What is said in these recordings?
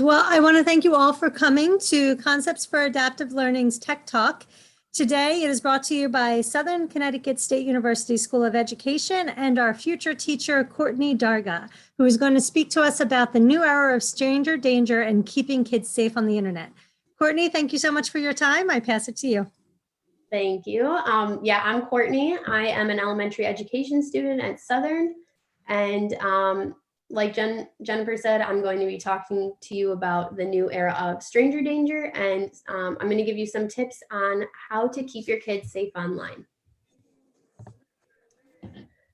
Well, I want to thank you all for coming to Concepts for Adaptive Learning's Tech Talk. Today, it is brought to you by Southern Connecticut State University School of Education and our future teacher, Courtney Darga, who is going to speak to us about the new era of stranger danger and keeping kids safe on the internet. Courtney, thank you so much for your time. I pass it to you. Thank you. Yeah, I'm Courtney. I am an elementary education student at Southern. And like Jennifer said, I'm going to be talking to you about the new era of stranger danger. And I'm going to give you some tips on how to keep your kids safe online.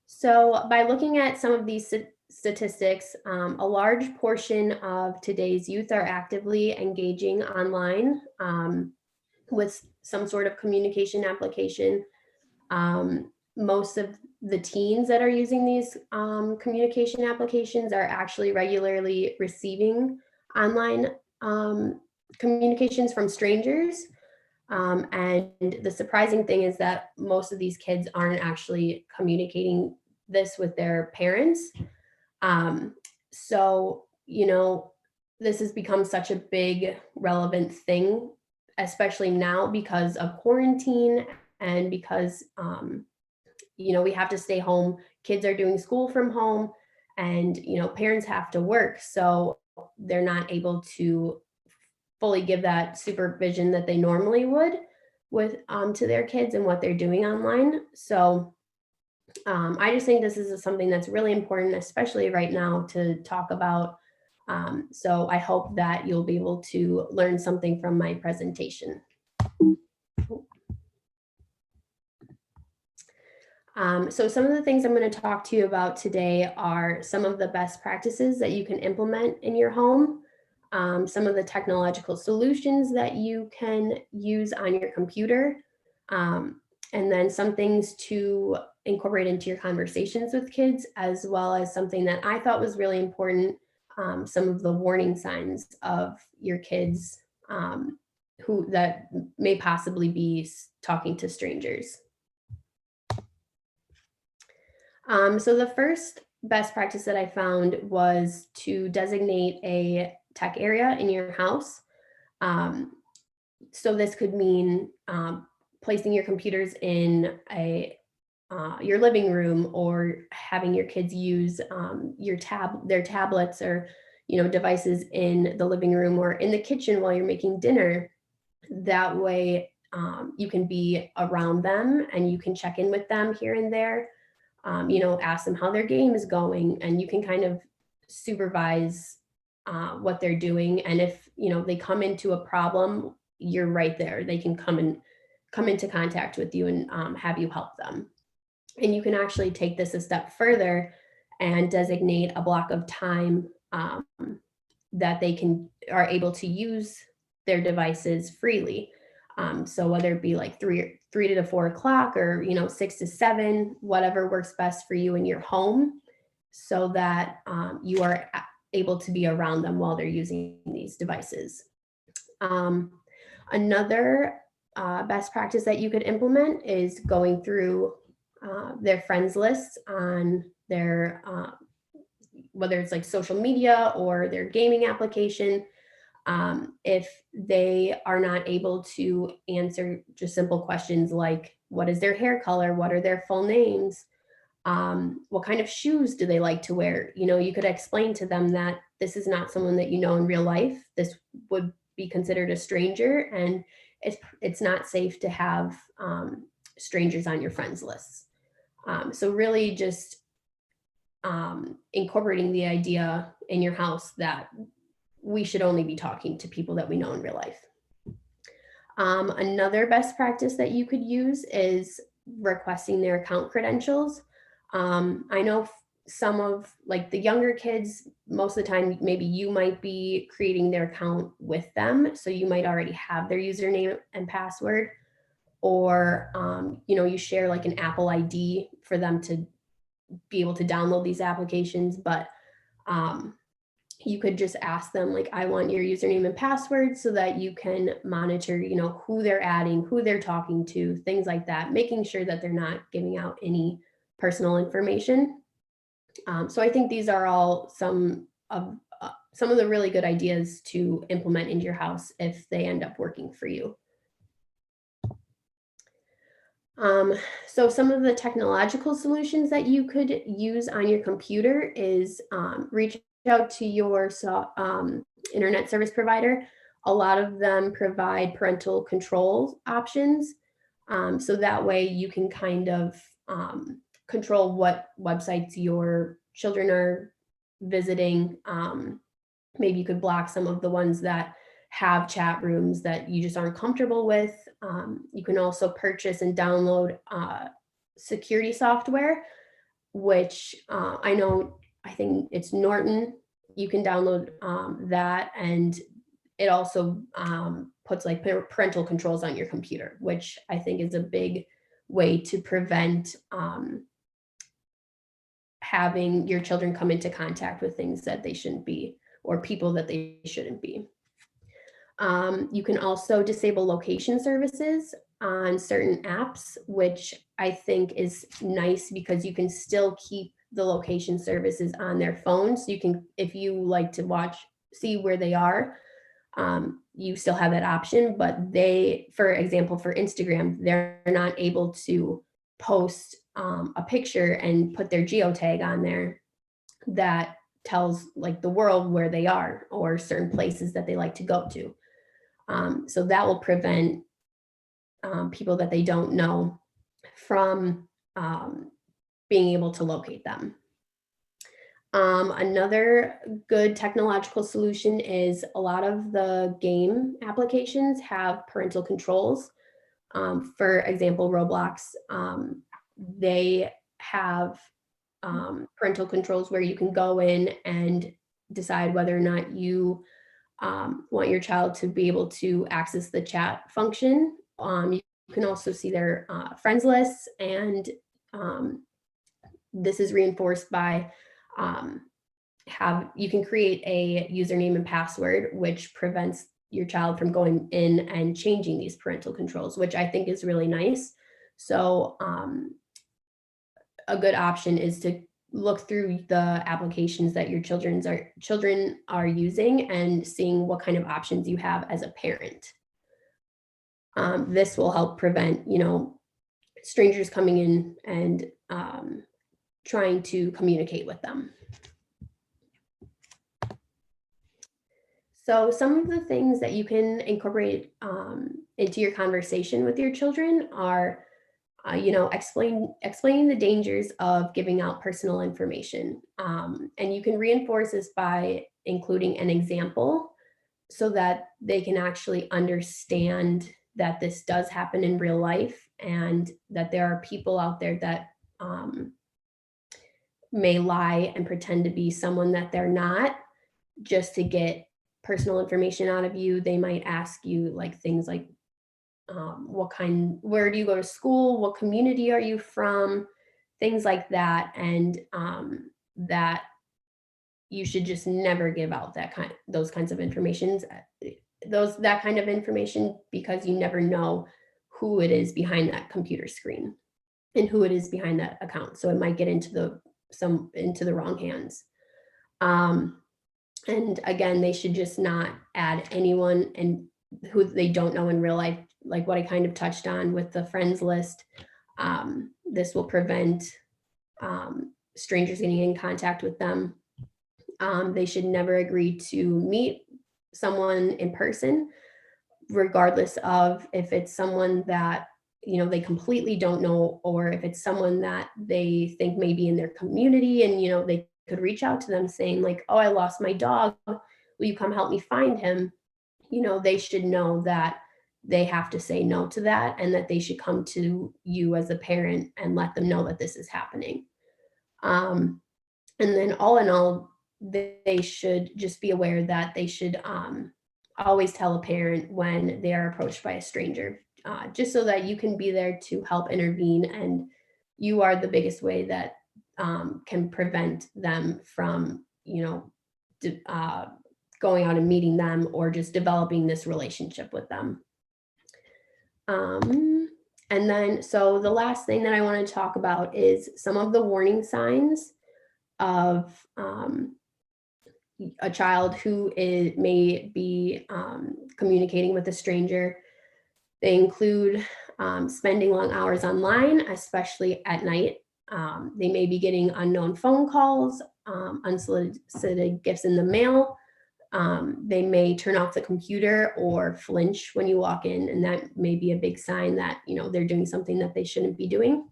So by looking at some of these statistics, a large portion of today's youth are actively engaging online with some sort of communication application. Most of the teens that are using these communication applications are actually regularly receiving online communications from strangers. And the surprising thing is that most of these kids aren't actually communicating this with their parents. So, you know, this has become such a big relevant thing, especially now because of quarantine and because, you know, we have to stay home. Kids are doing school from home and, you know, parents have to work. So they're not able to fully give that supervision that they normally would with to their kids and what they're doing online. So I just think this is something that's really important, especially right now, to talk about. So I hope that you'll be able to learn something from my presentation. So some of the things I'm going to talk to you about today are some of the best practices that you can implement in your home, some of the technological solutions that you can use on your computer, and then some things to incorporate into your conversations with kids, as well as something that I thought was really important, some of the warning signs of your kids who that may possibly be talking to strangers. So the first best practice that I found was to designate a tech area in your house. So this could mean placing your computers in your living room, or having your kids use their tablets or devices in the living room or in the kitchen while you're making dinner. That way you can be around them and you can check in with them here and there. Ask them how their game is going, and you can kind of supervise what they're doing. And if they come into a problem, you're right there. They can come into contact with you and have you help them. And you can actually take this a step further and designate a block of time that they are able to use their devices freely. So whether it be like 3 to 4 o'clock, or 6 to 7, whatever works best for you in your home, so that you are able to be around them while they're using these devices. Another best practice that you could implement is going through their friends lists on their whether it's like social media or their gaming application. If they are not able to answer just simple questions like, what is their hair color? What are their full names? What kind of shoes do they like to wear? You could explain to them that this is not someone that you know in real life. This would be considered a stranger, and it's not safe to have strangers on your friends lists. So really just incorporating the idea in your house that we should only be talking to people that we know in real life. Another best practice that you could use is requesting their account credentials. I know some of like the younger kids, most of the time, maybe you might be creating their account with them. So you might already have their username and password, or, you share like an Apple ID for them to be able to download these applications. But you could just ask them, like, I want your username and password, so that you can monitor, who they're adding, who they're talking to, things like that, making sure that they're not giving out any personal information. So I think these are all some some of the really good ideas to implement into your house if they end up working for you. So some of the technological solutions that you could use on your computer is reach out to your internet service provider. A lot of them provide parental control options. So that way you can kind of control what websites your children are visiting. Maybe you could block some of the ones that have chat rooms that you just aren't comfortable with. You can also purchase and download security software, which I think it's Norton. You can download that, and it also puts like parental controls on your computer, which I think is a big way to prevent having your children come into contact with things that they shouldn't be, or people that they shouldn't be. You can also disable location services on certain apps, which I think is nice because you can still keep the location services on their phones. So you can, if you like to see where they are, you still have that option, but they, for example, for Instagram, they're not able to post a picture and put their geotag on there that tells like the world where they are or certain places that they like to go to. So that will prevent people that they don't know from being able to locate them. Another good technological solution is a lot of the game applications have parental controls. For example, Roblox, they have parental controls where you can go in and decide whether or not you want your child to be able to access the chat function. You can also see their friends lists, and this is reinforced by you can create a username and password, which prevents your child from going in and changing these parental controls, which I think is really nice. So a good option is to look through the applications that your children are using and seeing what kind of options you have as a parent. This will help prevent, strangers coming in and trying to communicate with them. So some of the things that you can incorporate into your conversation with your children are explaining the dangers of giving out personal information. And you can reinforce this by including an example so that they can actually understand that this does happen in real life and that there are people out there that may lie and pretend to be someone that they're not just to get personal information out of you. They might ask you like things like, where do you go to school? What community are you from? Things like that. And that you should just never give out those kinds of information, because you never know who it is behind that computer screen and who it is behind that account. So it might get into the wrong hands. And again, they should just not add anyone and who they don't know in real life, like what I kind of touched on with the friends list. This will prevent strangers getting in contact with them. They should never agree to meet someone in person, regardless of if it's someone that they completely don't know, or if it's someone that they think may be in their community, and they could reach out to them saying like, oh, I lost my dog, will you come help me find him? They should know that they have to say no to that, and that they should come to you as a parent and let them know that this is happening. And then all in all, they should just be aware that they should always tell a parent when they are approached by a stranger, just so that you can be there to help intervene, and you are the biggest way that can prevent them from, going out and meeting them or just developing this relationship with them. And then, so the last thing that I want to talk about is some of the warning signs of a child who may be communicating with a stranger. They include spending long hours online, especially at night. They may be getting unknown phone calls, unsolicited gifts in the mail. They may turn off the computer or flinch when you walk in, and that may be a big sign that, you know, they're doing something that they shouldn't be doing.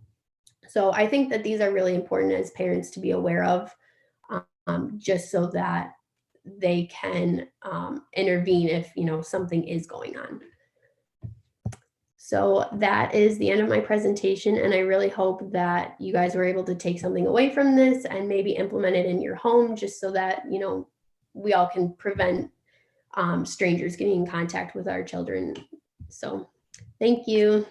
So I think that these are really important as parents to be aware of, just so that they can intervene if, you know, something is going on. So that is the end of my presentation, and I really hope that you guys were able to take something away from this and maybe implement it in your home, just so that, you know, we all can prevent strangers getting in contact with our children. So thank you.